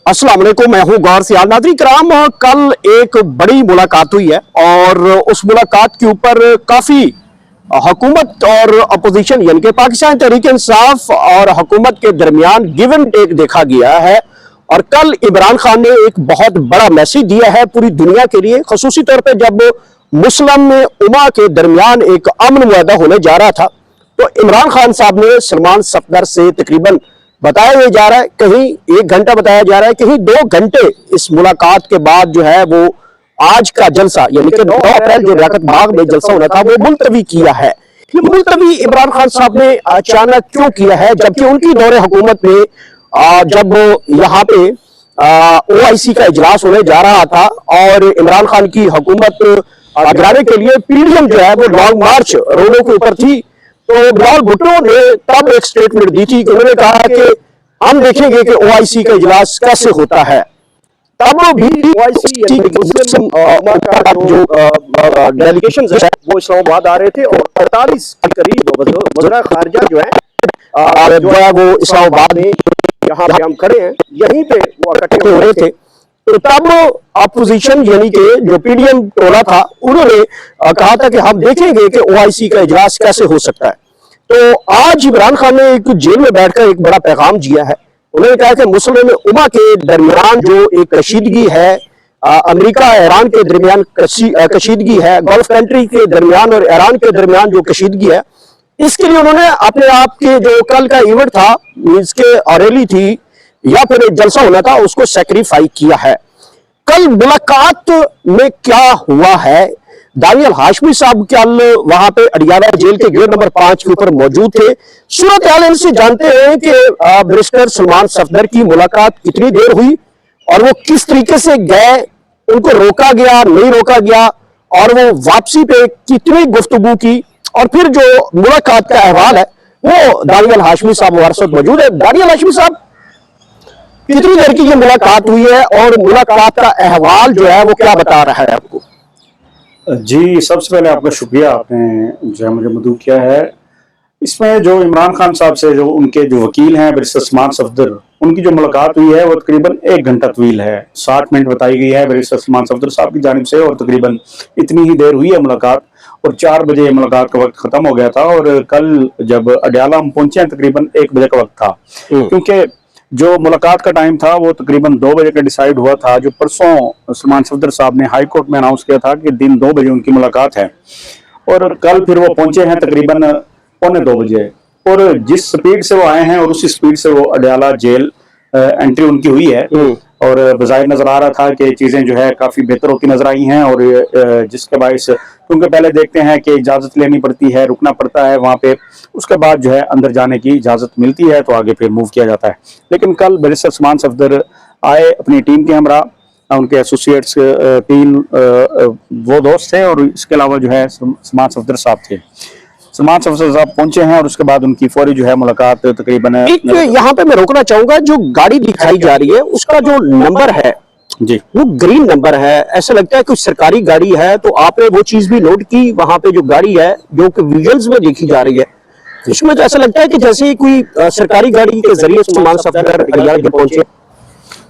अस्सलाम वालेकुम, मैं हूं गौर सियाल। नाज़रीन कराम, कल एक बड़ी मुलाकात हुई है और उस मुलाकात के ऊपर काफ़ी हुकूमत और अपोजिशन यानी कि पाकिस्तान तहरीक इंसाफ और हुकूमत के दरमियान गिव एंड टेक देखा गया है। और कल इमरान खान ने एक बहुत बड़ा मैसेज दिया है पूरी दुनिया के लिए, खसूसी तौर पर जब मुस्लिम उम्मा के दरमियान एक अमन मुआहदा होने जा रहा था तो इमरान खान साहब ने सलमान सफदर से तकरीबन बताया जा रहा है, कहीं 1 घंटा बताया जा रहा है, कहीं 2 घंटे इस मुलाकात के बाद जो है वो आज का जलसा यानी कि 9 अप्रैल जो लियाकत बाग में जलसा होना था वो मुलतवी किया है। ये मुलतवी इमरान खान साहब ने अचानक क्यों किया है, जबकि उनकी दौरे हुकूमत में जब यहाँ पे OIC का इजलास होने जा रहा था और इमरान खान की हुकूमत गिराने के लिए पीडीएम जो है वो लॉन्ग मार्च रोडों के ऊपर थी, तो बिलावल भुट्टो ने तब एक स्टेटमेंट दी थी कि उन्होंने कहा कि हम देखेंगे कि OIC का इजलास कैसे होता है। तब भी जो डेलीगेशन है वो इस्लामाबाद आ रहे थे और 48 के करीब वज़ीर खारजा जो है वो इस्लामाबाद में यहाँ पे हम खड़े हैं यहीं पे वो इकट्ठे हो रहे थे। तो तब अपोजिशन यानी कि जो पीडीएम टोला था उन्होंने कहा था कि हम देखेंगे कि OIC का इजलास कैसे हो सकता है। तो आज इमरान खान ने एक जेल में बैठकर एक बड़ा पैगाम दिया है। उन्होंने कहा कि मुस्लिम उम्मा के दरमियान जो एक कशीदगी है, अमेरिका ईरान के दरमियान कशीदगी है, गल्फ कंट्री के दरमियान और ईरान के दरमियान जो कशीदगी है, इसके लिए उन्होंने अपने आप के जो कल का इवेंट था मींस के रैली थी या फिर एक जलसा होना था उसको सैक्रिफाई किया है। कल मुलाकात में क्या हुआ है, दानियल हाशमी साहब कल वहां पे अडियाला जेल के गेट नंबर 5 के ऊपर मौजूद थे। सूरत हाल इनसे जानते हैं कि बैरिस्टर सलमान सफदर की मुलाकात कितनी देर हुई और वो किस तरीके से गए, उनको रोका गया नहीं रोका गया और वो वापसी पे कितनी गुफ्तगू की, और फिर जो मुलाकात का अहवाल है वो दानियल हाशमी साहब हमारे साथ मौजूद है। दानियल हाशमी साहब, कितनी देर की ये मुलाकात हुई है और मुलाकात का अहवाल जो है वो क्या बता रहा है आपको? जी, सबसे पहले आपका शुक्रिया, आपने जो है मुझे मदऊ किया है। इसमें जो इमरान खान साहब से जो उनके जो वकील हैं बैरिस्टर सलमान सफदर, उनकी जो मुलाकात हुई है वो तकरीबन 1 घंटा तवील है। 60 मिनट बताई गई है बैरिस्टर सलमान सफदर साहब की जानिब से और तकरीबन इतनी ही देर हुई है मुलाकात और 4 बजे मुलाकात का वक्त खत्म हो गया था। और कल जब अडियाला हम पहुंचे तकरीबन 1 बजे का वक्त था, क्योंकि जो मुलाकात का टाइम था वो तकरीबन 2 बजे का डिसाइड हुआ था। जो परसों सलमान सफदर साहब ने हाई कोर्ट में अनाउंस किया था कि दिन 2 बजे उनकी मुलाकात है और कल फिर वो पहुंचे हैं तकरीबन 1:45 बजे। और जिस स्पीड से वो आए हैं और उसी स्पीड से वो अडियाला जेल एंट्री उनकी हुई है और बज़ाहिर नजर आ रहा था कि चीजें जो है काफी बेहतर होती नजर आई हैं। और जिसके बायस क्योंकि पहले देखते हैं कि इजाजत लेनी पड़ती है, रुकना पड़ता है वहां पे, उसके बाद जो है अंदर जाने की इजाजत मिलती है तो आगे फिर मूव किया जाता है। लेकिन कल बैरिस्टर सलमान सफदर आए अपनी टीम के हमरा, उनके एसोसिएट्स 3 वो दोस्त थे और इसके अलावा जो है सलमान सफदर साहब थे। सलमान सफदर साहब पहुंचे हैं और उसके बाद उनकी फौरी जो है मुलाकात तकरीबन यहाँ पे मैं रोकना चाहूंगा, जो गाड़ी दिखाई जा रही है उसका जो नंबर है जी वो ग्रीन नंबर है, ऐसा लगता है कुछ सरकारी गाड़ी है। तो आपने वो चीज भी नोट की, वहां पे जो गाड़ी है जो कि विजुअल्स में देखी जा रही है उसमें तो ऐसा लगता है कि जैसे कोई सरकारी गाड़ी के जरिए सलमान सफदर पहुंचे।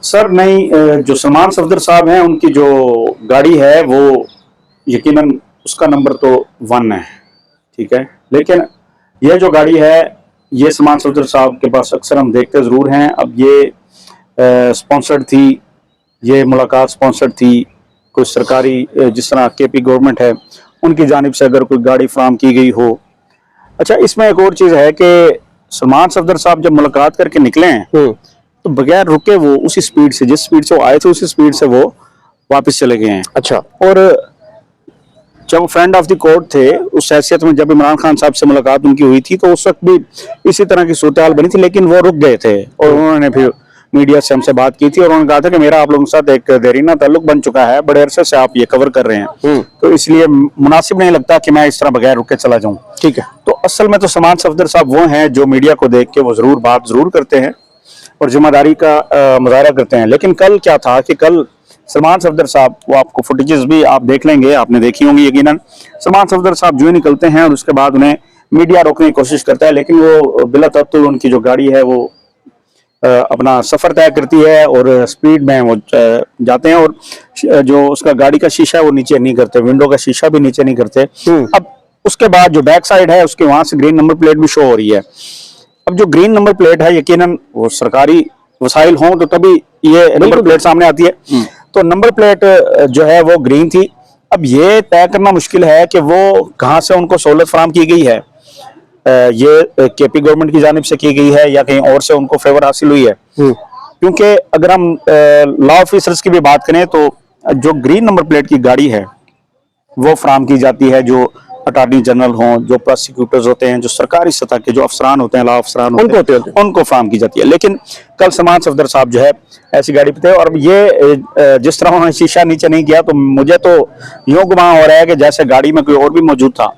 सर नहीं, जो सलमान सफदर साहब हैं उनकी जो गाड़ी है वो यकीनन उसका नंबर तो 1 है, ठीक है, लेकिन ये जो गाड़ी है ये सलमान सफदर साहब के पास अक्सर हम देखते जरूर हैं। अब ये स्पॉन्सर्ड थी, ये मुलाकात स्पॉन्सर्ड थी, कोई सरकारी जिस तरह KP गवर्नमेंट है उनकी जानिब से अगर कोई गाड़ी फराम की गई हो। अच्छा, इसमें एक और चीज़ है कि सलमान सफदर साहब जब मुलाकात करके निकले हैं तो बगैर रुके वो उसी स्पीड से, जिस स्पीड से वो आए थे उसी स्पीड से वो वापस चले गए हैं। अच्छा, और जब फ्रेंड ऑफ द कोर्ट थे उस हैसियत में जब इमरान खान साहब से मुलाकात उनकी हुई थी तो उस वक्त भी इसी तरह की सूरत हाल बनी थी, लेकिन वो रुक गए थे और उन्होंने फिर मीडिया से हमसे बात की थी और उन्होंने कहा था कि मेरा आप लोगों के साथ एक देरीना ताल्लुक बन चुका है, बड़े अरसे से आप ये कवर कर रहे हैं तो इसलिए मुनासिब नहीं लगता कि मैं इस तरह बगैर रुके चला जाऊं। ठीक है, तो असल में तो सलमान सफदर साहब वो हैं जो मीडिया को देख के वो जरूर बात जरूर करते हैं और जिम्मेदारी का मुजाहरा करते हैं। लेकिन कल क्या था कि कल सलमान सफदर साहब, वो आपको फुटेजेस भी आप देख लेंगे, आपने देखी होंगी यकीनन, सलमान सफदर साहब जो ही निकलते हैं और उसके बाद उन्हें मीडिया रोकने की कोशिश करता है, लेकिन वो बिला तत्तुल उनकी जो गाड़ी है वो अपना सफर तय करती है और स्पीड में वो जाते हैं, और जो उसका गाड़ी का शीशा है वो नीचे नहीं करते, विंडो का शीशा भी नीचे नहीं करते। अब उसके बाद जो बैक साइड है उसके वहां से ग्रीन नंबर प्लेट भी शो हो रही है। अब जो ग्रीन नंबर प्लेट है, यकीनन वो सरकारी वसाइल हों तो तभी ये नंबर प्लेट सामने आती है। तो नंबर प्लेट जो है वो ग्रीन थी। अब ये तय करना मुश्किल है कि वो कहाँ से उनको सहूलत फराम की गई है, ये केपी गवर्नमेंट की जानिब से की गई है या कहीं और से उनको फेवर हासिल हुई है। क्योंकि अगर हम लॉ ऑफिसर्स की भी बात करें तो जो ग्रीन नंबर प्लेट की गाड़ी है वो फराम की जाती है जो अटॉर्नी जनरल हों, जो प्रोसिक्यूटर्स होते हैं, जो सरकारी सतह के जो अफसरान होते हैं, लॉ अफसरान होते हैं, उनको फराम की जाती है। लेकिन कल समान सफदर साहब जो है ऐसी गाड़ी पे थे, और ये जिस तरह उन्होंने शीशा नीचे नहीं किया तो मुझे तो यूं गुमान हो रहा है कि जैसे गाड़ी में कोई और भी मौजूद था।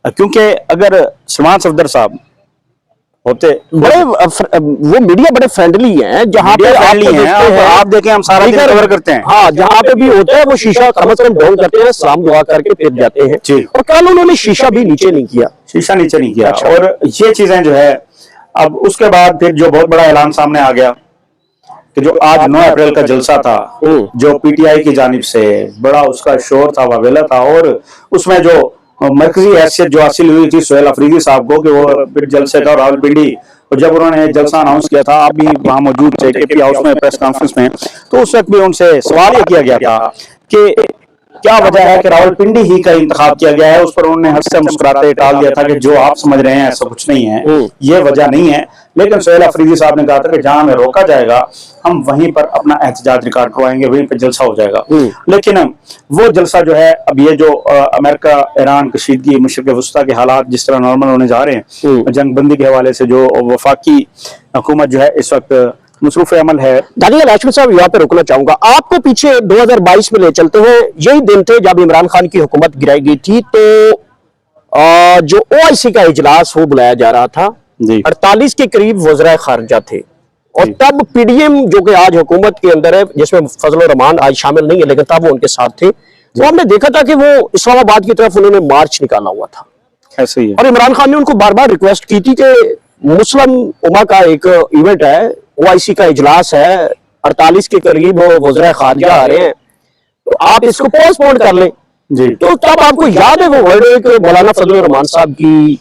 क्योंकि अगर समान सफदर साहब होते, बड़े वो मीडिया बड़े फ्रेंडली हैं, जहाँ पे आप देखें हम सारा दिन कवर करते हैं, हाँ जहाँ पे भी होता है वो शीशा कम से कम डाउन करते हैं, सलाम दुआ करके फिर जाते हैं जी। और कल उन्होंने शीशा भी नीचे नहीं किया, शीशा नीचे नहीं किया। अच्छा। और ये चीजें जो है, अब उसके बाद फिर जो बहुत बड़ा ऐलान सामने आ गया कि जो आज 9 अप्रैल का जलसा था, जो पीटीआई की जानिब से बड़ा उसका शोर था, वावेला था, और उसमें जो मरकजी हैसियत जो हासिल हुई थी सुहेल अफरीदी साहब को कि वो फिर जलसे का रावलपिंडी, और जब उन्होंने जलसा अनाउंस किया था, आप भी वहां मौजूद थे केपी हाउस में प्रेस कॉन्फ्रेंस में, तो उस वक्त भी उनसे सवाल ये किया गया था कि क्या वजह है कि रावलपिंडी ही का इंतखाब किया गया है। उस पर उन्होंने हंसते मुस्कुराते टाल दिया था कि जो आप समझ रहे हैं ऐसा कुछ नहीं है, ये वजह नहीं है। लेकिन सुहेल अफरीदी साहब ने कहा था कि जहां हमें रोका जाएगा हम वहीं पर अपना एहतजाज रिकॉर्ड करवाएंगे, वहीं पर जलसा हो जाएगा। लेकिन वो जलसा जो है, अब ये जो अमेरिका ईरान कशीदगी मशरिक़ वस्ता के हालात जिस तरह नॉर्मल होने जा रहे हैं, जंग बंदी के हवाले से जो वफाकी हुकूमत जो है इस वक्त मसरूफ अमल है। दानियल हाशमी साहब यहाँ पे रुकना चाहूंगा, आपको पीछे 2022 में ले चलते हैं। यही दिन थे जब इमरान खान की हुकूमत गिराई गई थी, तो जो OIC का इजलास वो बुलाया जा रहा था, 48 के करीब वज़राए खारजा थे, और तब PDM जो कि आज हुकूमत के अंदर है, जिसमें फजल रहमान आज शामिल नहीं है लेकिन तब वो उनके साथ थे, तो हमने देखा था कि वो इस्लामाबाद की तरफ उन्होंने मार्च निकाला हुआ था। ऐसे ही है। और इमरान खान ने उनको बार बार रिक्वेस्ट की थी कि मुस्लिम उम्मा का एक इवेंट है, OIC का इजलास है, 48 के करीब वज़राए खारजा आ रहे हैं, तो आप इसको पोस्टपोन कर लें जी। तो तब आपको याद है वो वर्डिंग मौलाना फजल रहमान साहब की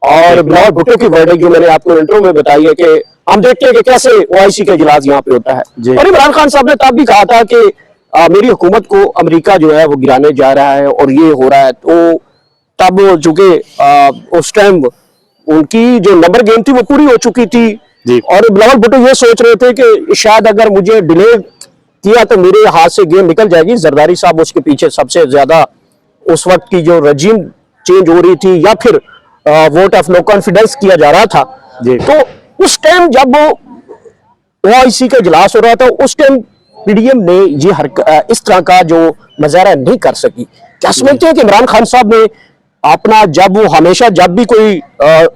और बिलावल भुट्टो की वर्डिंग जो मैंने आपको इंट्रो में बताई है कि हम देखते हैं कि कैसे OIC का इजलास यहाँ पे होता है। और इमरान खान साहब ने तब भी कहा था कि मेरी हुकूमत को अमेरिका जो है वो गिराने जा रहा है और ये हो रहा है। तो तब चूंकि उस टाइम उनकी जो नंबर गेम थी वो पूरी हो चुकी थी, और बिलावल भुट्टो ये सोच रहे थे कि शायद अगर मुझे डिले किया तो मेरे हाथ से गेम निकल जाएगी। जरदारी साहब उसके पीछे सबसे ज्यादा उस वक्त की जो रजीम चेंज हो रही थी या फिर वोट ऑफ नो कॉन्फिडेंस किया जा रहा था, तो उस टाइम जब वो OIC का इजलास हो रहा था उस टाइम PDM ने ये इस तरह का जो मुजाहरा नहीं कर सकी। क्या समझते हैं कि इमरान खान साहब ने अपना, जब वो हमेशा जब भी कोई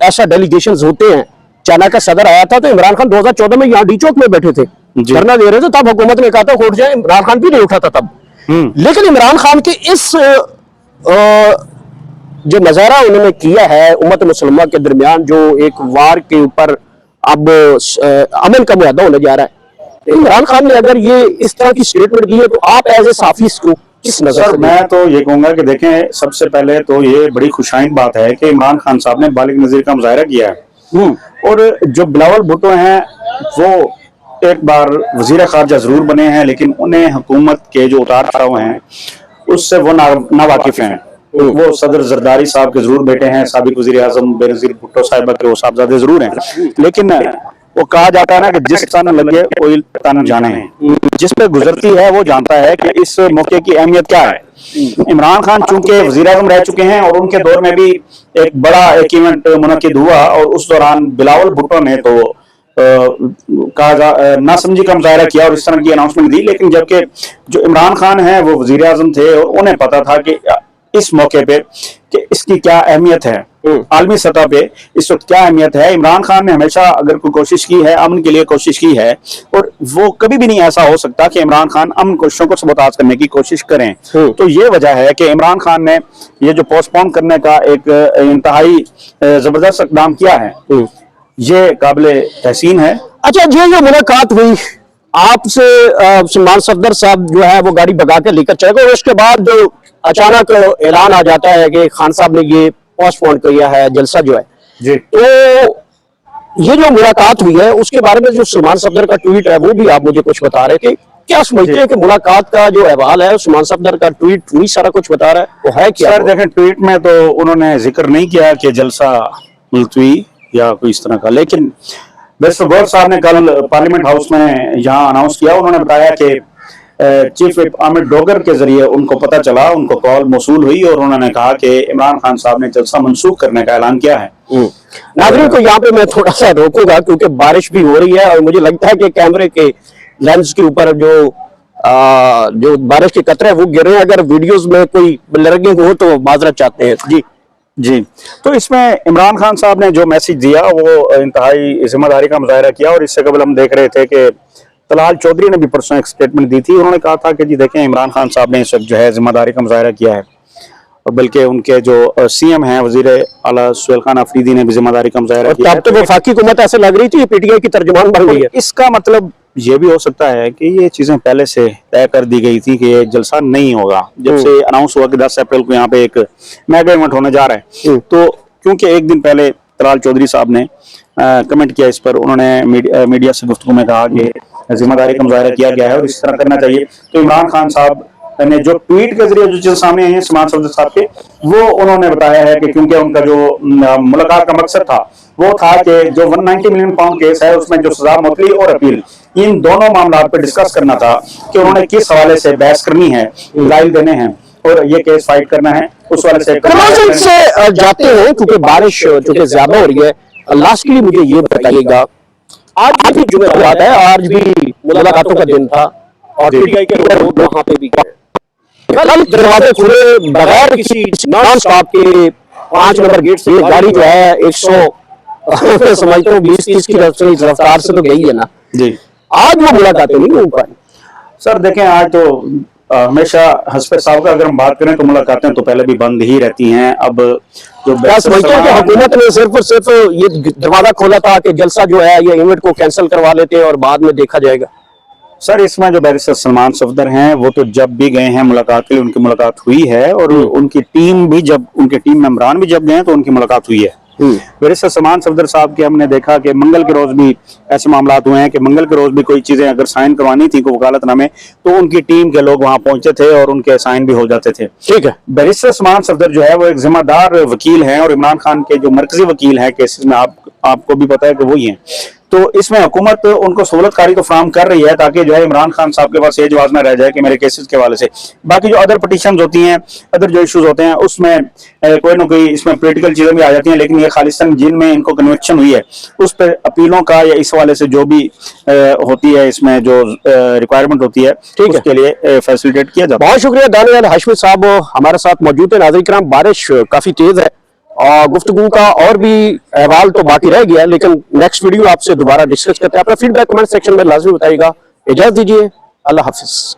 ऐसा डेलीगेशन होते हैं, चाइना का सदर आया था तो इमरान खान 2014 में यहाँ डी चौक में बैठे थे, धरना दे रहे थे, तब हुकूमत ने कहा था उठ जाए, इमरान खान भी नहीं उठा था तब। लेकिन इमरान खान के इस जो मुजाहरा उन्होंने किया है उम्मत मुसलमान के दरमियान, जो एक वार के ऊपर अब अमन का मुआहदा होने जा रहा है, इमरान खान ने अगर ये इस तरह की स्टेटमेंट दी है तो आप एज ए साफी इसको किस नजर से? मैं तो ये कहूंगा कि देखें, सबसे पहले तो ये बड़ी खुशाइन बात है कि इमरान खान साहब ने बालिग नजीर का मुजाहरा किया है, और जो बिलावल भुट्टो हैं वो एक बार वजीर खारजा जरूर बने हैं लेकिन उन्हें हुकूमत के जो उतार चढ़ाव हैं उससे वो ना वाकिफ हैं। वो सदर जरदारी साहब के जरूर बेटे हैं, साबिक वजीर आजम बेनजीर भुट्टो साहिबा के वो साहबजादे जरूर हैं, लेकिन वो कहा जाता है ना कि जिस तन लगे कोई तन जाने, जिस पे गुजरती है वो जानता है कि इस मौके की अहमियत क्या है। इमरान खान चूंकि वजीर आजम रह चुके हैं और उनके दौर में भी एक बड़ा एक इवेंट मुनक्किद हुआ, और उस दौरान बिलावल भुट्टो ने तो ना समझी का मुजाहरा किया और इस तरह की अनाउंसमेंट दी, लेकिन जबकि जो इमरान खान है वो वजीर आजम थे और उन्हें पता था कि इस मौके पे कि इसकी क्या अहमियत है, आलमी सतह पे इस वक्त क्या अहमियत है। इमरान खान ने हमेशा अगर कोई कोशिश की है, अमन के लिए कोशिश की है, और वो कभी भी नहीं ऐसा हो सकता कि इमरान खान अमन कोशिशों को सबोताज करने की कोशिश करें। तो ये वजह है कि इमरान खान ने ये जो पोस्टपोन करने का एक इंतहाई जबरदस्त इकदाम किया है, ये काबिल तहसीन है। अच्छा, जो मुलाकात हुई आपसे, सलमान सफदर साहब जो है वो गाड़ी भगा के लेकर चले गए और उसके बाद जो अचानक ऐलान आ जाता है कि खान साहब ने ये पोस्टपोन किया है जलसा जो है, जी तो ये जो मुलाकात हुई है उसके बारे में जो सलमान सफदर का ट्वीट है वो भी आप मुझे कुछ बता रहे थे। क्या समझते हैं कि मुलाकात का जो अहवाल है सलमान सफदर का ट्वीट वही सारा कुछ बता रहा है, वो है क्या? सर देखें, ट्वीट में तो उन्होंने जिक्र नहीं किया कि जलसा मुलतवी या कोई इस तरह का, लेकिन बैरिस्टर गौहर साहब ने कल पार्लियामेंट हाउस में यहाँ अनाउंस किया। उन्होंने बताया कि चीफ विप आमिर डोगर के जरिए उनको पता चला, उनको कॉल मौसूल हुई और उन्होंने कहा कि इमरान खान साहब ने जलसा मनसूख करने का ऐलान किया है। नाज़रीन को यहाँ पे मैं थोड़ा सा रोकूंगा क्योंकि बारिश भी हो रही है और मुझे लगता है कि कैमरे के लेंस के ऊपर जो बारिश के कतरे वो गिर रहे हैं। अगर वीडियोस में कोई ब्लरिंग हो तो माजरत चाहते हैं। जी जी, तो इसमें इमरान खान साहब ने जो मैसेज दिया वो इंतहाई जिम्मेदारी का मुजाहरा किया। और इससे कबल हम देख रहे थे कि तलाल चौधरी ने भी परसों एक स्टेटमेंट दी थी। उन्होंने कहा था कि जी देखें, इमरान खान साहब ने इस वक्त जो है जिम्मेदारी का मुजाहरा किया है, और बल्कि उनके जो सीएम हैं वजीर आला सुहेल खान अफरीदी ने भी जिम्मेदारी का मुजाहरा किया है। तो वफाकी हुकूमत ऐसे लग रही थी पीटीआई की तर्जुमान बन गई है। इसका मतलब ये भी हो सकता है कि ये चीजें पहले से तय कर दी गई थी कि ये जलसा नहीं होगा। जब से अनाउंस हुआ कि 10 अप्रैल को यहाँ पे एक मेगा इवेंट होने जा रहा है, तो क्योंकि एक दिन पहले तलाल चौधरी साहब ने कमेंट किया इस पर, उन्होंने मीडिया से गुफ्तगू में कहा कि जिम्मेदारी का मुजाहरा किया गया है और इस तरह करना चाहिए। तो इमरान खान साहब ने जो ट्वीट के जरिए जो चीजें सामने आई है सलमान सफदर साहब के, वो उन्होंने बताया है कि क्योंकि उनका जो मुलाकात का मकसद था वो था कि जो 190 मिलियन पाउंड केस है उसमें जो सजा मुअत्तली और अपील, इन दोनों मामलों पर डिस्कस करना था कि उन्होंने किस हवाले से बहस करनी है, दलाइल देने हैं और ये केस फाइट करना है, उस वाले से जाते हैं क्योंकि बारिश चूंकि ज्यादा हो रही है। लास्ट के लिए मुझे ये बताइएगा, आज भी जुमेरात है, आज भी मुलाकातों का दिन था और पीटीआई के लोग वहां पे भी गए। कल दरवाजे खुले बगैर किसी नॉन स्टॉप के 5 नंबर गेट से गाड़ी जो है 100 समझता हूँ 20-30 की रफ्तार से तो गई है ना जी। आज वो मुलाकातें नहीं हो पाई। सर देखें, आज तो हमेशा हस्पे साहब का अगर हम बात करें तो मुलाकातें तो पहले भी बंद ही रहती हैं। अब जो समझते हैं कि हुकूमत ने सिर्फ और सिर्फ ये दरवाजा खोला था कि जलसा जो है ये इवेंट को कैंसिल करवा लेते हैं और बाद में देखा जाएगा। सर इसमें जो बैरिस्टर सलमान सफदर हैं वो तो जब भी गए हैं मुलाकात के लिए, उनकी मुलाकात हुई है और उनकी टीम भी, जब उनके टीम मेंबरान भी जब गए तो उनकी मुलाकात हुई है। बैरिस्टर सलमान सफदर साहब के हमने देखा कि मंगल के रोज भी ऐसे मामलात हुए हैं कि मंगल के रोज भी कोई चीजें अगर साइन करवानी थी, कोई वकालतनामे, तो उनकी टीम के लोग वहां पहुंचते थे और उनके साइन भी हो जाते थे। ठीक है, बैरिस्टर सलमान सफदर जो है वो एक जिम्मेदार वकील हैं और इमरान खान के जो मरकजी वकील हैं केसेस में, आपको भी पता है कि वही हैं। तो इसमें हुकूमत उनको सहूलतकारी तो फ्राहम कर रही है ताकि जो है इमरान खान साहब के पास ये जवाब ना रह जाए कि मेरे केसेस के हवाले से। बाकी जो अदर पिटीशन होती हैं, अदर जो इश्यूज होते हैं, उसमें कोई ना कोई इसमें पॉलिटिकल चीजें भी आ जाती हैं, लेकिन ये खालिस्तान जिनमें इनको कन्विक्शन हुई है उस पर अपीलों का या इस हवाले से जो भी होती है, इसमें जो रिक्वायरमेंट होती है, ठीक उसके लिए फैसिलिटेट किया जाता है। बहुत शुक्रिया दानियाल हाशमी साहब हमारे साथ मौजूद है। नाज़रीन किराम, बारिश काफी तेज है और गुफ्तगू का और भी अहवाल तो बाकी रह गया, लेकिन नेक्स्ट वीडियो आपसे दोबारा डिस्कस करते हैं। अपना फीडबैक कमेंट सेक्शन में लाजमी बताइएगा। इजाजत दीजिए, अल्लाह हाफिज।